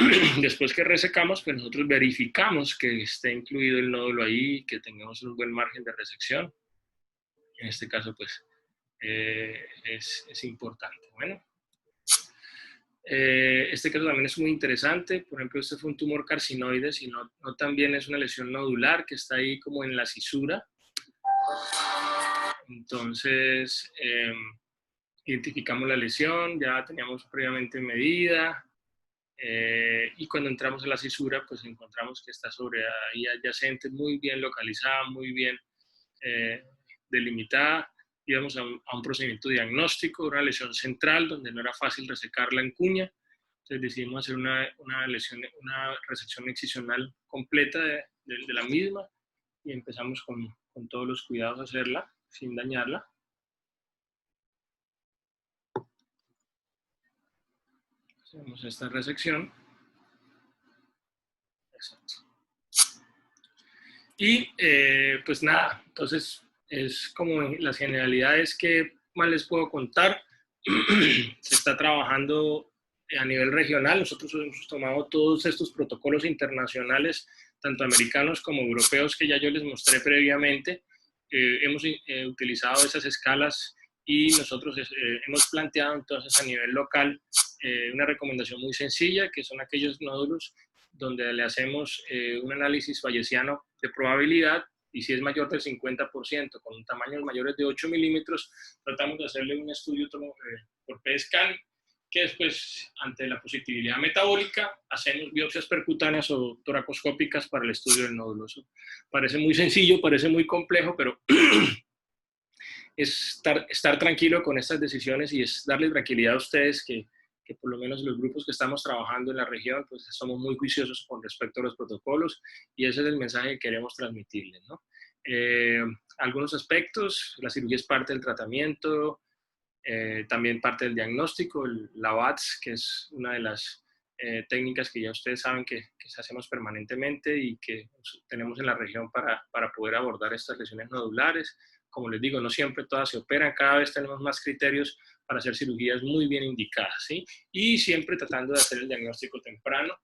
después que resecamos, pues nosotros verificamos que esté incluido el nódulo ahí, que tengamos un buen margen de resección. En este caso, pues, es importante. Bueno, este caso también es muy interesante. Por ejemplo, este fue un tumor carcinoide, sino no también es una lesión nodular que está ahí como en la cisura. Entonces, identificamos la lesión, ya teníamos previamente medida. Y cuando entramos a la cisura, pues encontramos que está sobre ahí adyacente, muy bien localizada, muy bien delimitada. Íbamos a un procedimiento diagnóstico, una lesión central, donde no era fácil resecarla en cuña. Entonces decidimos hacer una resección excisional completa de la misma y empezamos con todos los cuidados a hacerla, sin dañarla. Hacemos esta resección. Exacto. Y pues nada, entonces es como las generalidades que más les puedo contar. Se está trabajando a nivel regional. Nosotros hemos tomado todos estos protocolos internacionales, tanto americanos como europeos, que ya yo les mostré previamente. Hemos utilizado esas escalas y nosotros hemos planteado entonces a nivel local una recomendación muy sencilla, que son aquellos nódulos donde le hacemos un análisis bayesiano de probabilidad, y si es mayor del 50%, con tamaños mayores de 8 milímetros, tratamos de hacerle un estudio por PET-scan, que después, ante la positividad metabólica, hacemos biopsias percutáneas o toracoscópicas para el estudio del nódulo. Eso parece muy sencillo, parece muy complejo, pero es estar tranquilo con estas decisiones y es darle tranquilidad a ustedes que por lo menos los grupos que estamos trabajando en la región, pues somos muy juiciosos con respecto a los protocolos y ese es el mensaje que queremos transmitirles, ¿no? Algunos aspectos, la cirugía es parte del tratamiento, también parte del diagnóstico, la VATS, que es una de las técnicas que ya ustedes saben que hacemos permanentemente y que tenemos en la región para poder abordar estas lesiones nodulares. Como les digo, no siempre todas se operan, cada vez tenemos más criterios para hacer cirugías muy bien indicadas, ¿sí? Y siempre tratando de hacer el diagnóstico temprano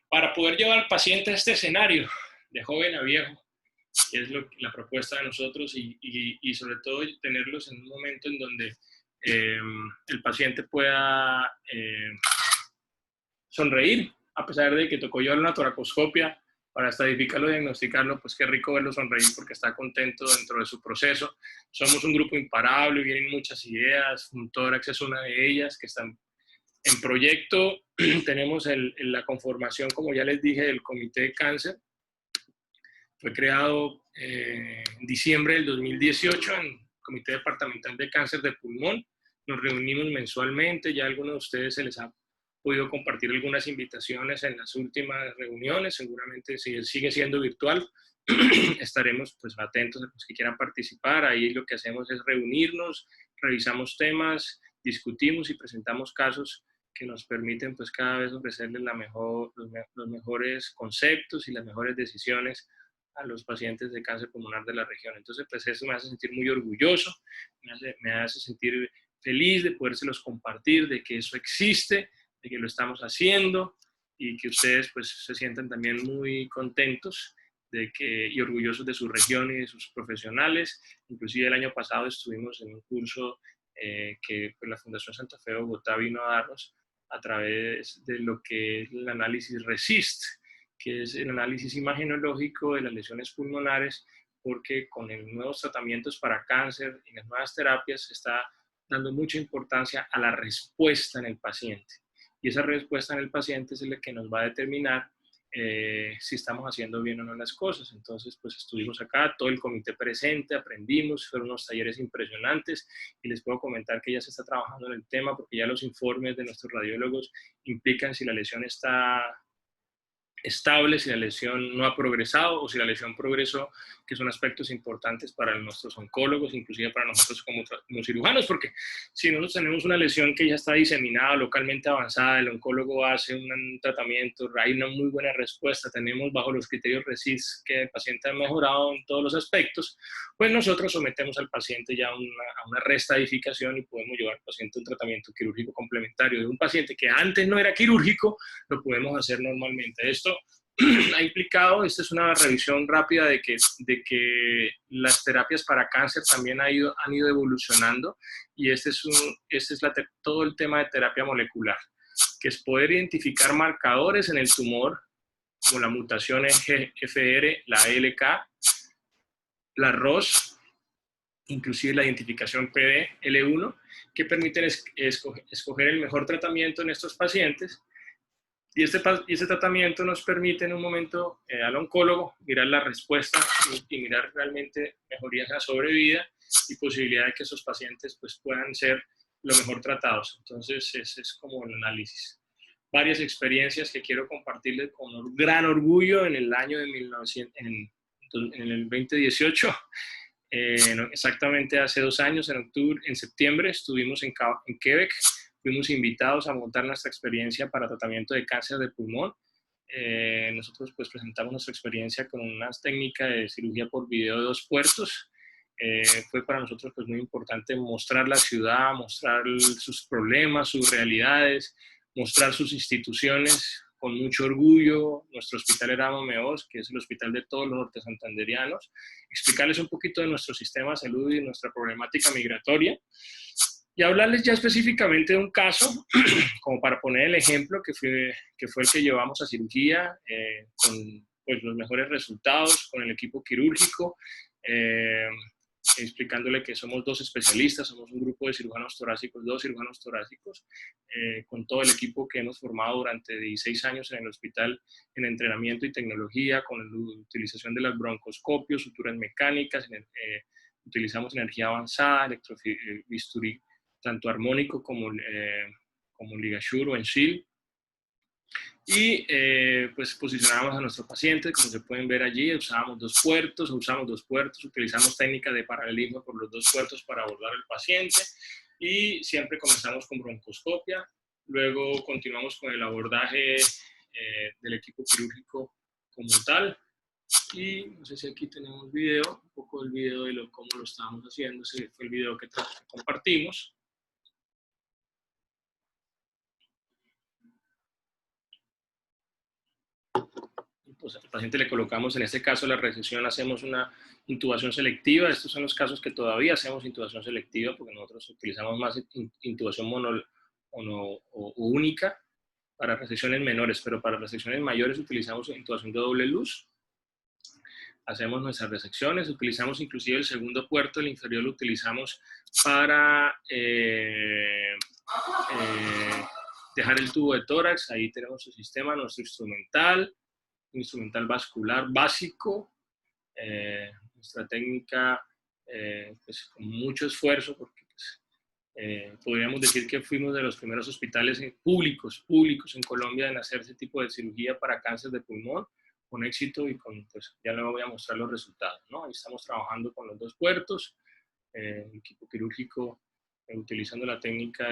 para poder llevar al paciente a este escenario de joven a viejo, que es la propuesta de nosotros y sobre todo tenerlos en un momento en donde el paciente pueda sonreír, a pesar de que tocó llevar una toracoscopia para estadificarlo, diagnosticarlo, pues qué rico verlo sonreír porque está contento dentro de su proceso. Somos un grupo imparable, vienen muchas ideas, un tórax es una de ellas que están en proyecto. Tenemos la conformación, como ya les dije, del Comité de Cáncer. Fue creado en diciembre del 2018 en el Comité Departamental de Cáncer de Pulmón. Nos reunimos mensualmente, ya a algunos de ustedes se les ha podido compartir algunas invitaciones en las últimas reuniones, seguramente si sigue siendo virtual, estaremos pues atentos a los que quieran participar. Ahí lo que hacemos es reunirnos, revisamos temas, discutimos y presentamos casos que nos permiten pues cada vez ofrecerles los mejores conceptos y las mejores decisiones a los pacientes de cáncer pulmonar de la región. Entonces, pues eso me hace sentir muy orgulloso, me hace sentir feliz de podérselos compartir, de que eso existe, de que lo estamos haciendo y que ustedes pues se sientan también muy contentos y orgullosos de su región y de sus profesionales. Inclusive el año pasado estuvimos en un curso que pues, la Fundación Santa Fe de Bogotá vino a darnos a través de lo que es el análisis RESIST, que es el análisis imagenológico de las lesiones pulmonares, porque con los nuevos tratamientos para cáncer y las nuevas terapias se está dando mucha importancia a la respuesta en el paciente. Y esa respuesta en el paciente es la que nos va a determinar si estamos haciendo bien o no las cosas. Entonces, pues estuvimos acá, todo el comité presente, aprendimos, fueron unos talleres impresionantes y les puedo comentar que ya se está trabajando en el tema porque ya los informes de nuestros radiólogos implican si la lesión está estable, si la lesión no ha progresado o si la lesión progresó, que son aspectos importantes para nuestros oncólogos, inclusive para nosotros como cirujanos, porque si nosotros tenemos una lesión que ya está diseminada, localmente avanzada, el oncólogo hace un tratamiento, hay una muy buena respuesta, tenemos bajo los criterios RESIST que el paciente ha mejorado en todos los aspectos, pues nosotros sometemos al paciente ya a una restadificación y podemos llevar al paciente a un tratamiento quirúrgico complementario. De un paciente que antes no era quirúrgico, lo podemos hacer normalmente. Esto ha implicado, esta es una revisión rápida de que las terapias para cáncer también han ido evolucionando y todo el tema de terapia molecular, que es poder identificar marcadores en el tumor, como la mutación en GFR, la ALK, la ROS, inclusive la identificación PDL1, que permiten escoger el mejor tratamiento en estos pacientes. Y este tratamiento nos permite en un momento al oncólogo mirar la respuesta y mirar realmente mejorías en la sobrevida y posibilidad de que esos pacientes pues, puedan ser lo mejor tratados. Entonces, ese es como el análisis. Varias experiencias que quiero compartirles con gran orgullo en el año de en el 2018. Exactamente hace 2 años, en septiembre, estuvimos en Quebec. Fuimos invitados a montar nuestra experiencia para tratamiento de cáncer de pulmón. Nosotros pues presentamos nuestra experiencia con una técnica de cirugía por video de 2 puertos. Fue para nosotros pues muy importante mostrar la ciudad, mostrar sus problemas, sus realidades, mostrar sus instituciones con mucho orgullo. Nuestro hospital era Meos, que es el hospital de todos los norte santanderianos. Explicarles un poquito de nuestro sistema de salud y nuestra problemática migratoria. Y hablarles ya específicamente de un caso, como para poner el ejemplo, que fue el que llevamos a cirugía, con pues, los mejores resultados, con el equipo quirúrgico, explicándole que somos 2 especialistas, somos un grupo de cirujanos torácicos, 2 cirujanos torácicos, con todo el equipo que hemos formado durante 16 años en el hospital en entrenamiento y tecnología, con la utilización de las broncoscopios, suturas mecánicas, utilizamos energía avanzada, bisturí, tanto armónico como ligashur o en shield. Y pues posicionamos a nuestro paciente, como se pueden ver allí, usamos 2 puertos, utilizamos técnicas de paralelismo por los 2 puertos para abordar al paciente y siempre comenzamos con broncoscopia, luego continuamos con el abordaje del equipo quirúrgico como tal. Y no sé si aquí tenemos video, un poco del video de cómo lo estábamos haciendo, ese fue el video que compartimos. Pues al paciente le colocamos, en este caso la resección, hacemos una intubación selectiva. Estos son los casos que todavía hacemos intubación selectiva, porque nosotros utilizamos más intubación o única para resecciones menores, pero para resecciones mayores utilizamos intubación de doble luz. Hacemos nuestras resecciones, utilizamos inclusive el segundo puerto, el inferior lo utilizamos para dejar el tubo de tórax. Ahí tenemos el sistema, nuestro instrumental vascular básico, nuestra técnica pues, con mucho esfuerzo, porque pues, podríamos decir que fuimos de los primeros hospitales públicos en Colombia en hacer ese tipo de cirugía para cáncer de pulmón, con éxito y pues ya luego voy a mostrar los resultados, ¿no? Ahí estamos trabajando con los 2 puertos, el equipo quirúrgico utilizando la técnica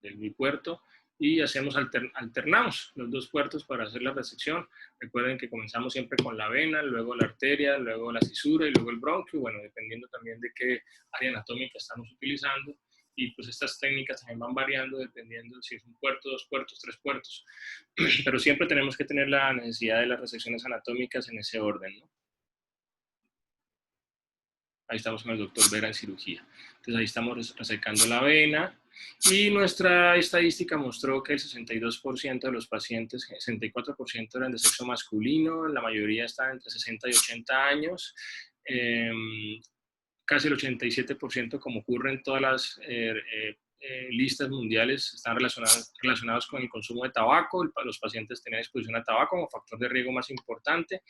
del bipuerto, y alternamos los 2 puertos para hacer la resección. Recuerden que comenzamos siempre con la vena, luego la arteria, luego la cisura y luego el bronquio, bueno, dependiendo también de qué área anatómica estamos utilizando. y pues estas técnicas también van variando dependiendo si es un puerto, 2 puertos, 3 puertos, pero siempre tenemos que tener la necesidad de las resecciones anatómicas en ese orden, ¿no? Ahí estamos con el doctor Vera en cirugía. Entonces ahí estamos resecando la vena y nuestra estadística mostró que el 62% de los pacientes, 64% eran de sexo masculino, la mayoría estaban entre 60 y 80 años, casi el 87%, como ocurre en todas las listas mundiales, están relacionados con el consumo de tabaco. Los pacientes tenían exposición a tabaco como factor de riesgo más importante.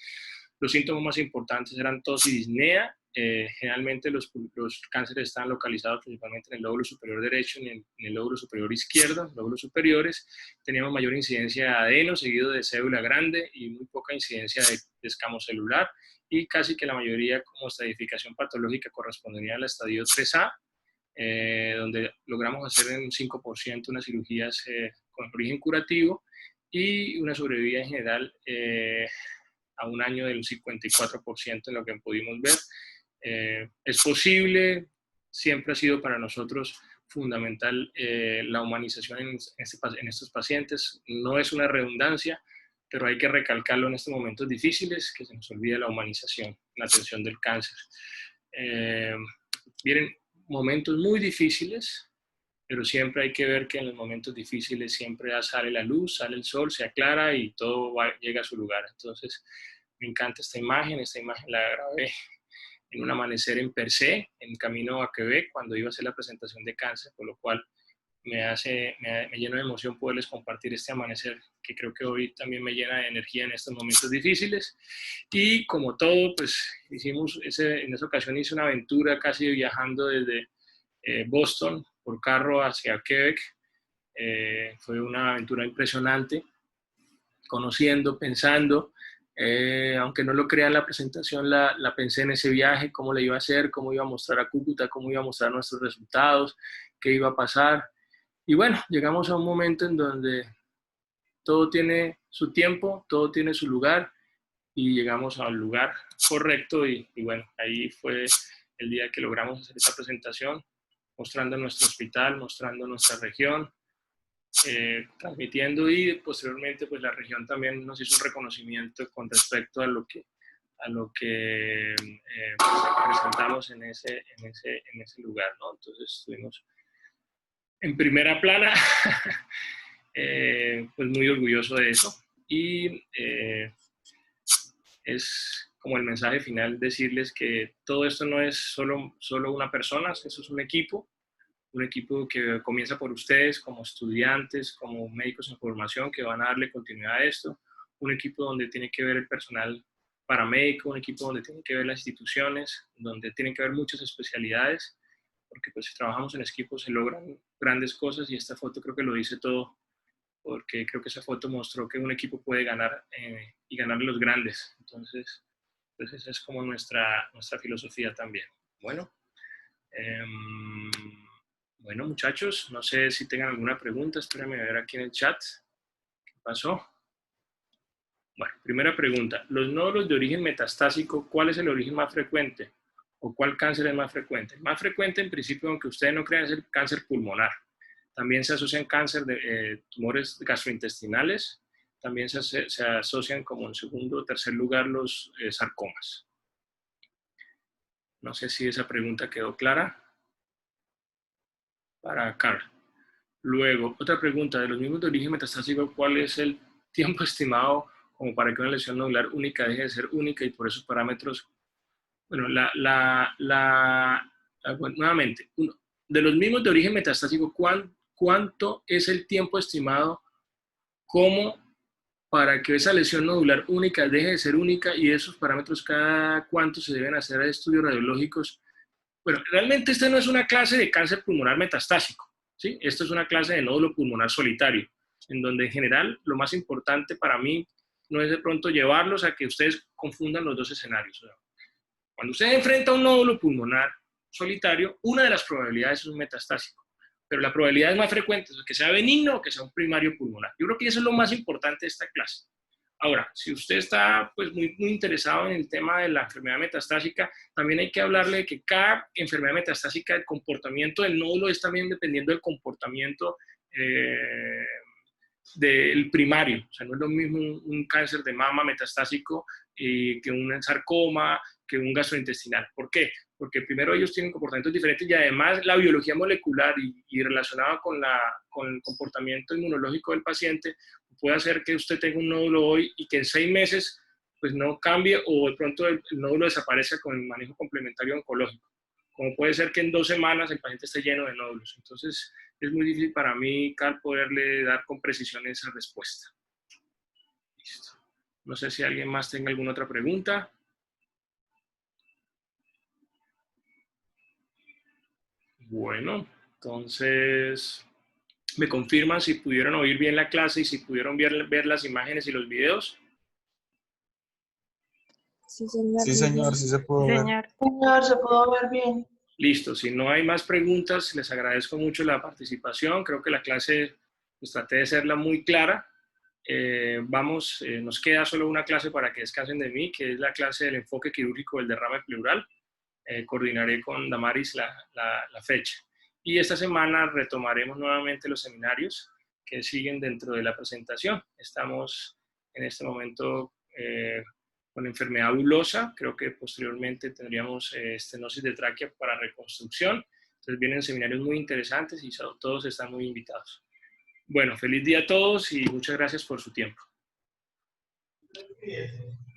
Los síntomas más importantes eran tos y disnea. Generalmente los cánceres están localizados principalmente en el lóbulo superior derecho y en el lóbulo superior izquierdo, lóbulos superiores. Teníamos mayor incidencia de adeno, seguido de célula grande y muy poca incidencia de escamo celular. Y casi que la mayoría como estratificación patológica correspondería al estadio 3A, donde logramos hacer en un 5% unas cirugías con origen curativo y una sobrevida en general a un año del 54% en lo que pudimos ver. Es posible, siempre ha sido para nosotros fundamental la humanización en estos pacientes. No es una redundancia, pero hay que recalcarlo en estos momentos difíciles, que se nos olvida la humanización en la atención del cáncer. Vienen momentos muy difíciles, pero siempre hay que ver que en los momentos difíciles siempre sale la luz, sale el sol, se aclara y todo llega a su lugar. Entonces, me encanta esta imagen la grabé en un amanecer en Percé, en camino a Quebec, cuando iba a hacer la presentación de cáncer, por lo cual me lleno de emoción poderles compartir este amanecer, que creo que hoy también me llena de energía en estos momentos difíciles. Y como todo, pues en esa ocasión hice una aventura casi viajando desde Boston por carro hacia Quebec. Fue una aventura impresionante, conociendo, pensando, aunque no lo crean, la presentación la pensé en ese viaje, cómo le iba a hacer, cómo iba a mostrar a Cúcuta, cómo iba a mostrar nuestros resultados, qué iba a pasar. Y bueno, llegamos a un momento en donde todo tiene su tiempo, todo tiene su lugar, y llegamos al lugar correcto y bueno, ahí fue el día que logramos hacer esa presentación, mostrando nuestro hospital, mostrando nuestra región, transmitiendo, y posteriormente pues la región también nos hizo un reconocimiento con respecto a lo que presentamos en ese lugar, ¿no? Entonces estuvimos en primera plana, pues muy orgulloso de eso, y es como el mensaje final decirles que todo esto no es solo una persona, eso es un equipo que comienza por ustedes como estudiantes, como médicos en formación que van a darle continuidad a esto, un equipo donde tiene que ver el personal paramédico, un equipo donde tiene que ver las instituciones, donde tienen que ver muchas especialidades, porque pues si trabajamos en equipo se logran grandes cosas, y esta foto creo que lo dice todo, porque creo que esa foto mostró que un equipo puede ganar y ganarle los grandes. Entonces esa es como nuestra filosofía también. Bueno, muchachos, no sé si tengan alguna pregunta, espérenme a ver aquí en el chat. ¿Qué pasó? Bueno, primera pregunta. Los nódulos de origen metastásico, ¿cuál es el origen más frecuente? ¿O cuál cáncer es más frecuente? El más frecuente, en principio, aunque ustedes no crean, es el cáncer pulmonar. También se asocian cáncer de tumores gastrointestinales. También se asocian como en segundo o tercer lugar los sarcomas. No sé si esa pregunta quedó clara para Carl. Luego, otra pregunta. De los mismos de origen metastásico, ¿cuál es el tiempo estimado como para que una lesión nodular única deje de ser única, y por esos parámetros? Bueno, bueno, nuevamente, de los mismos de origen metastásico, ¿cuánto es el tiempo estimado como para que esa lesión nodular única deje de ser única, y esos parámetros cada cuánto se deben hacer estudios radiológicos? Bueno, realmente esta no es una clase de cáncer pulmonar metastásico, ¿sí? Esto es una clase de nódulo pulmonar solitario, en donde en general lo más importante para mí no es de pronto llevarlos a que ustedes confundan los dos escenarios. Cuando usted enfrenta un nódulo pulmonar solitario, una de las probabilidades es un metastásico, pero la probabilidad es más frecuente es que sea benigno o que sea un primario pulmonar. Yo creo que eso es lo más importante de esta clase. Ahora, si usted está pues, muy interesado en el tema de la enfermedad metastásica, también hay que hablarle de que cada enfermedad metastásica, el comportamiento del nódulo es también dependiendo del comportamiento del primario. O sea, no es lo mismo un cáncer de mama metastásico que un sarcoma, que un gastrointestinal. ¿Por qué? Porque primero ellos tienen comportamientos diferentes y además la biología molecular y relacionada con el comportamiento inmunológico del paciente puede hacer que usted tenga un nódulo hoy y que en 6 meses pues no cambie o de pronto el nódulo desaparezca con el manejo complementario oncológico. Como puede ser que en 2 semanas el paciente esté lleno de nódulos. Entonces es muy difícil para mí, Carl, poderle dar con precisión esa respuesta. Listo. No sé si alguien más tenga alguna otra pregunta. Bueno, entonces me confirman si pudieron oír bien la clase y si pudieron ver las imágenes y los videos. Sí, señor. Sí, señor, sí se pudo ver. Señor. Señor, se pudo ver bien. Listo, si no hay más preguntas, les agradezco mucho la participación. Creo que la clase, pues traté de serla muy clara. Nos queda solo una clase para que descansen de mí, que es la clase del enfoque quirúrgico del derrame pleural. Coordinaré con Damaris la fecha. Y esta semana retomaremos nuevamente los seminarios que siguen dentro de la presentación. Estamos en este momento con enfermedad bulosa. Creo que posteriormente tendríamos estenosis de tráquea para reconstrucción. Entonces vienen seminarios muy interesantes y todos están muy invitados. Bueno, feliz día a todos y muchas gracias por su tiempo.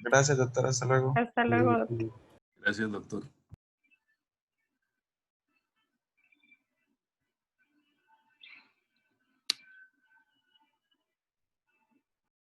Gracias, doctor. Hasta luego. Hasta luego, doctor. Gracias, doctor.